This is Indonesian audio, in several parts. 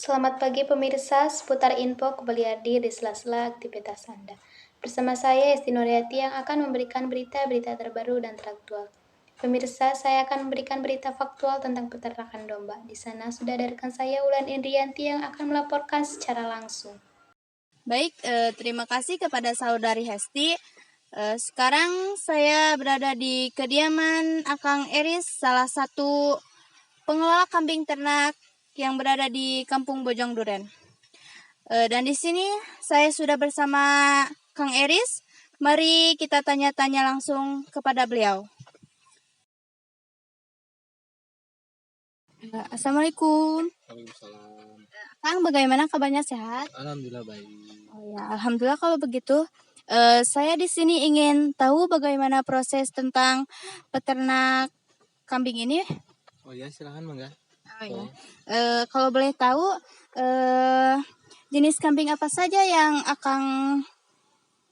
Selamat pagi pemirsa, seputar info kembali hadir di sela-sela aktivitas Anda. Bersama saya Esti Nuriati yang akan memberikan berita-berita terbaru dan teraktual. Pemirsa, saya akan memberikan berita faktual tentang peternakan domba. Di sana sudah ada rekan saya Ulan Indrianti yang akan melaporkan secara langsung. Baik, terima kasih kepada saudari Hesti. Sekarang saya berada di kediaman Akang Eris, salah satu pengelola kambing ternak yang berada di Kampung Bojong Duren. Dan di sini saya sudah bersama Kang Eris. Mari kita tanya-tanya langsung kepada beliau. Assalamualaikum. Waalaikumsalam. Kang, bagaimana kabarnya, sehat? Alhamdulillah baik. Oh ya, alhamdulillah kalau begitu. Saya di sini ingin tahu bagaimana proses tentang peternak kambing ini. Oh ya, silahkan Mangga. Oh ya. Kalau boleh tahu jenis kambing apa saja yang Akang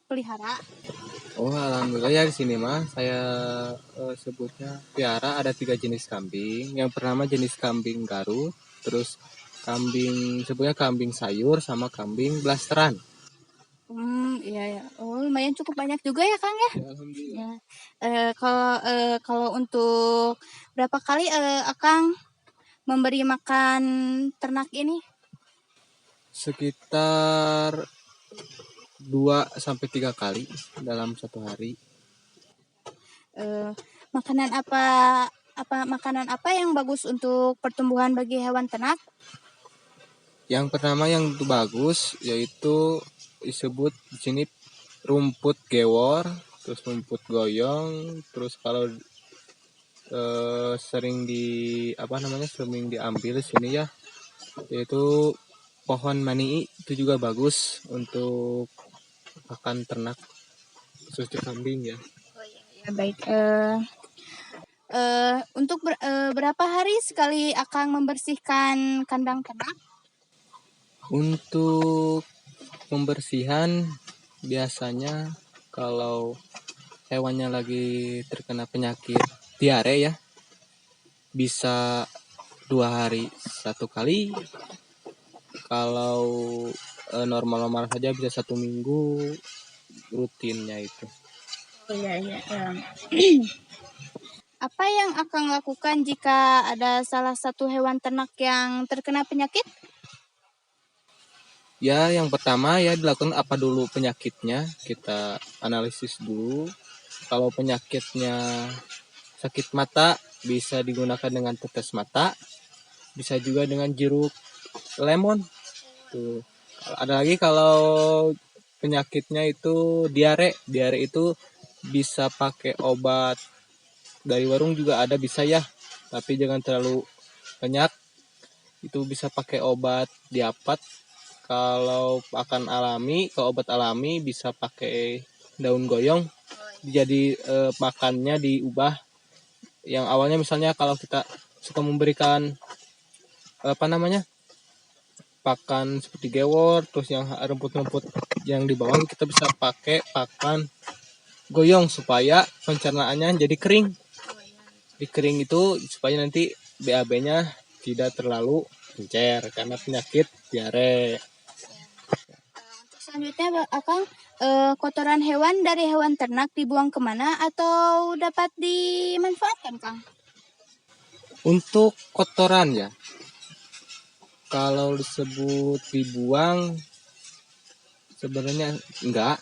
pelihara? Oh alhamdulillah ya, di sini mah saya sebutnya piara ada 3 jenis kambing. Yang pertama jenis kambing Garut, terus kambing sebutnya kambing sayur sama kambing blasteran. Iya ya. Oh, lumayan cukup banyak juga ya, Kang ya? Ya, alhamdulillah. Ya. Kalau untuk berapa kali Akang memberi makan ternak ini? Sekitar 2-3 kali dalam satu hari. Makanan makanan apa yang bagus untuk pertumbuhan bagi hewan ternak? Yang pertama yang itu bagus yaitu disebut di sini rumput gewor, terus rumput goyong, terus kalau sering diambil sini ya, yaitu pohon mani itu juga bagus untuk pakan ternak khususnya kambing ya. Oh iya, ya baik. Untuk berapa hari sekali Akang membersihkan kandang ternak? Untuk pembersihan biasanya kalau hewannya lagi terkena penyakit diare ya, bisa 2 hari 1 kali. Kalau normal-normal saja bisa 1 minggu rutinnya itu. Oh iya iya. Apa yang Akang lakukan jika ada salah satu hewan ternak yang terkena penyakit? Ya, yang pertama ya dilakukan apa dulu penyakitnya, kita analisis dulu. Kalau penyakitnya sakit mata, bisa digunakan dengan tetes mata, bisa juga dengan jeruk lemon. Tuh. Ada lagi kalau penyakitnya itu diare, diare itu bisa pakai obat dari warung juga ada bisa ya, tapi jangan terlalu banyak. Itu bisa pakai obat diapat. Kalau akan alami, ke obat alami bisa pakai daun goyong. Jadi makannya diubah. Yang awalnya misalnya kalau kita suka memberikan pakan seperti gewor, terus yang rumput-rumput yang di bawah kita bisa pakai pakan goyong supaya pencernaannya jadi kering. Di kering itu supaya nanti BAB-nya tidak terlalu encer karena penyakit diare. Untuk selanjutnya, Akang, kotoran hewan dari hewan ternak dibuang kemana atau dapat dimanfaatkan, Kang? Untuk kotoran ya, kalau disebut dibuang sebenarnya enggak.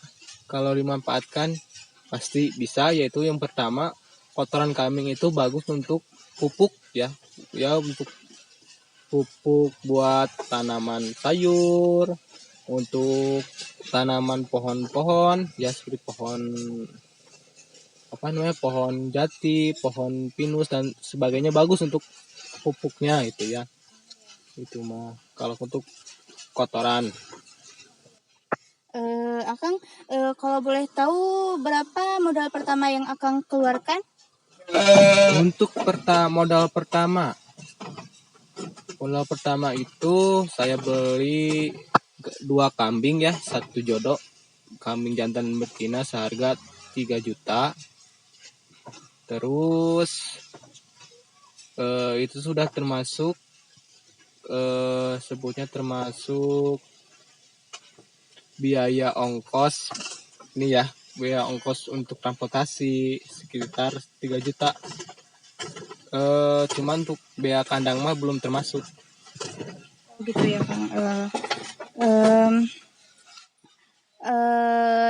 Kalau dimanfaatkan pasti bisa, yaitu yang pertama kotoran kambing itu bagus untuk pupuk ya untuk pupuk buat tanaman sayur, untuk tanaman pohon-pohon ya seperti pohon jati, pohon pinus dan sebagainya, bagus untuk pupuknya itu ya. Itu mah kalau untuk kotoran. Akang, kalau boleh tahu berapa modal pertama yang Akang keluarkan? Untuk modal pertama itu saya beli 2 kambing ya, 1 jodoh kambing jantan betina seharga 3 juta. Terus itu sudah termasuk sebutnya termasuk biaya ongkos ini ya, biaya ongkos untuk transportasi sekitar 3 juta. Cuman untuk biaya kandang mah belum termasuk. Gitu ya Kang.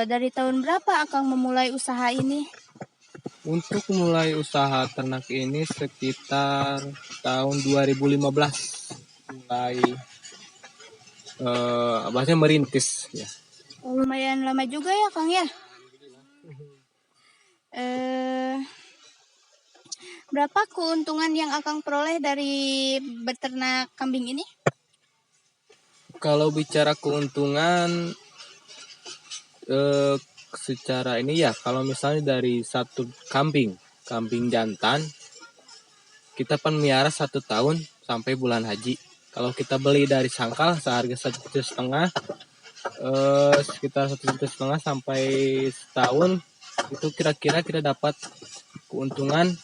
Dari tahun berapa Akang memulai usaha ini? Untuk mulai usaha ternak ini sekitar tahun 2015 mulai bahasanya merintis ya. Oh, lumayan lama juga ya Kang ya. Berapa keuntungan yang Akang peroleh dari beternak kambing ini? Kalau bicara keuntungan secara ini ya, kalau misalnya dari satu kambing jantan kita miara 1 tahun sampai bulan haji. Kalau kita beli dari sangkal seharga 1,5 juta, sekitar 1,5 juta sampai setahun, itu kira-kira kita dapat keuntungan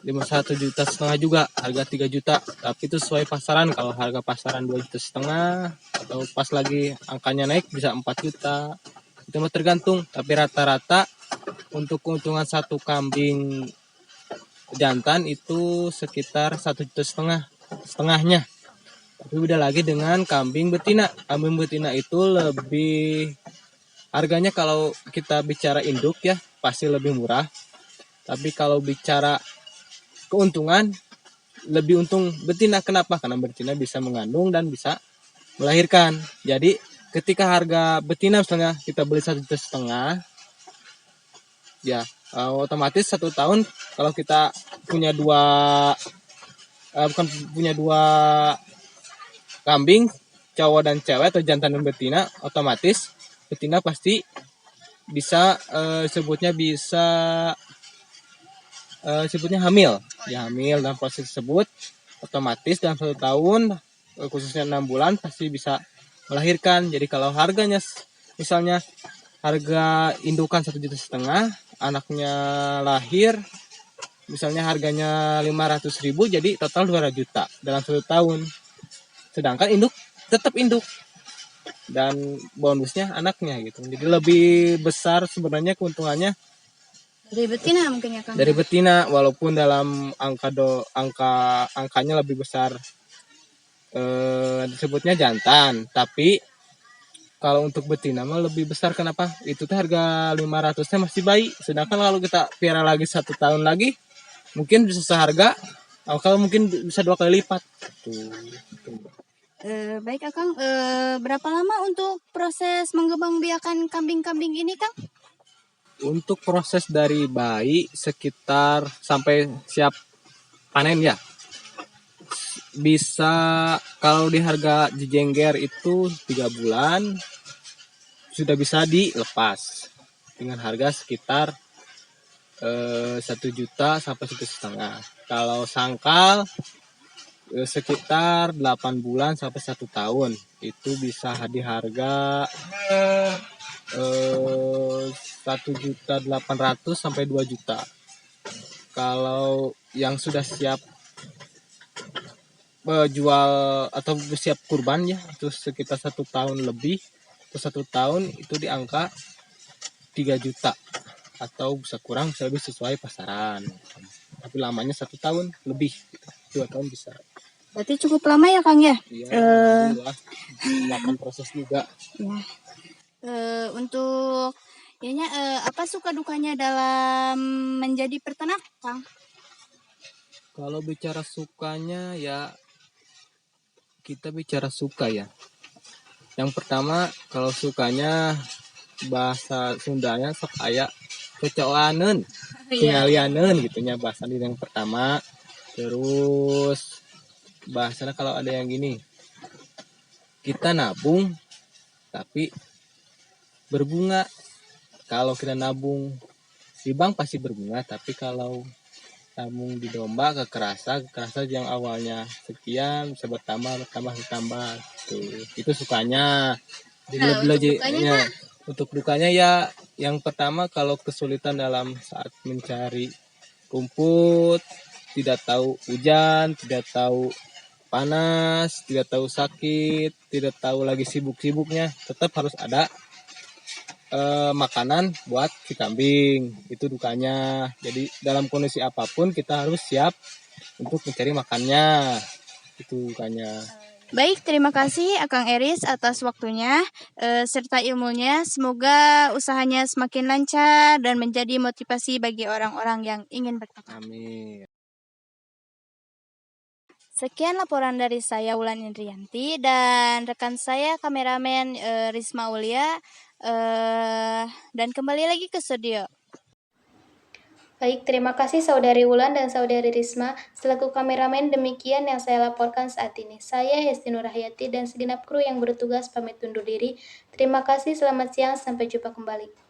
1,5 juta juga, harga 3 juta. Tapi itu sesuai pasaran. Kalau harga pasaran 2,5 juta atau pas lagi angkanya naik bisa 4 juta. Itu mah tergantung, tapi rata-rata untuk keuntungan satu kambing jantan itu sekitar 1,5 juta setengahnya. Tapi beda lagi dengan kambing betina. Kambing betina itu lebih harganya, kalau kita bicara induk ya pasti lebih murah. Tapi kalau bicara keuntungan lebih untung betina. Kenapa? Karena betina bisa mengandung dan bisa melahirkan. Jadi ketika harga betina misalnya kita beli 1,5 juta, ya otomatis 1 tahun kalau kita punya dua kambing cowok dan cewek atau jantan dan betina, otomatis betina pasti bisa sebutnya hamil. Ya, hamil dalam proses tersebut otomatis dalam 1 tahun khususnya 6 bulan pasti bisa melahirkan. Jadi kalau harganya misalnya harga indukan 1,5 juta, anaknya lahir misalnya harganya 500.000, jadi total 200 juta dalam 1 tahun. Sedangkan induk tetap induk dan bonusnya anaknya gitu. Jadi lebih besar sebenarnya keuntungannya Dari betina mungkin ya Kang? dari betina, walaupun dalam angkanya lebih besar disebutnya jantan, tapi kalau untuk betina mah lebih besar. Kenapa? Itu tuh harga 500-nya masih bayi. Sedangkan kalau kita piara lagi 1 tahun lagi, mungkin bisa seharga, kalau mungkin bisa 2 kali lipat. Tuh. Baik Akang, berapa lama untuk proses mengembangbiakan kambing-kambing ini Kang? Untuk proses dari bayi sekitar sampai siap panen ya, bisa kalau di harga jejengger itu 3 bulan sudah bisa dilepas dengan harga sekitar 1 juta sampai 1,5 juta. Kalau sangkal sekitar 8 bulan sampai 1 tahun itu bisa di harga 1.800.000 sampai 2 juta. Kalau yang sudah siap jual atau siap kurban ya, itu sekitar 1 tahun lebih atau 1 tahun itu di angka 3 juta atau bisa kurang bisa lebih sesuai pasaran. Tapi lamanya 1 tahun lebih, 2 tahun bisa. Berarti cukup lama ya Kang ya? Iya, melakukan proses juga. Ya. Untuk apa suka dukanya dalam menjadi peternak Kang? Kalau bicara sukanya ya, kita bicara suka ya. Yang pertama kalau sukanya bahasa Sundanya sok aya cocokaneun, tingalianeun gitunya bahasa yang pertama. Terus bahasanya kalau ada yang gini, kita nabung tapi berbunga. Kalau kita nabung di bank pasti berbunga, tapi kalau nabung di domba kekerasan yang awalnya sekian bisa bertambah tuh. Itu sukanya. Jadi untuk dukanya ya, yang pertama kalau kesulitan dalam saat mencari rumput, tidak tahu hujan, tidak tahu panas, tidak tahu sakit, tidak tahu lagi sibuk-sibuknya, tetap harus ada makanan buat si kambing. Itu dukanya. Jadi dalam kondisi apapun kita harus siap untuk mencari makannya. Itu dukanya. Baik, terima kasih Akang Eris atas waktunya serta ilmunya. Semoga usahanya semakin lancar dan menjadi motivasi bagi orang-orang yang ingin berternak. Amin. Sekian laporan dari saya Wulan Indrianti dan rekan saya kameramen Risma Ulia dan kembali lagi ke studio. Baik, terima kasih Saudari Wulan dan Saudari Risma. Selaku kameramen, demikian yang saya laporkan saat ini. Saya Hesti Nurhayati dan segenap kru yang bertugas pamit undur diri. Terima kasih, selamat siang, sampai jumpa kembali.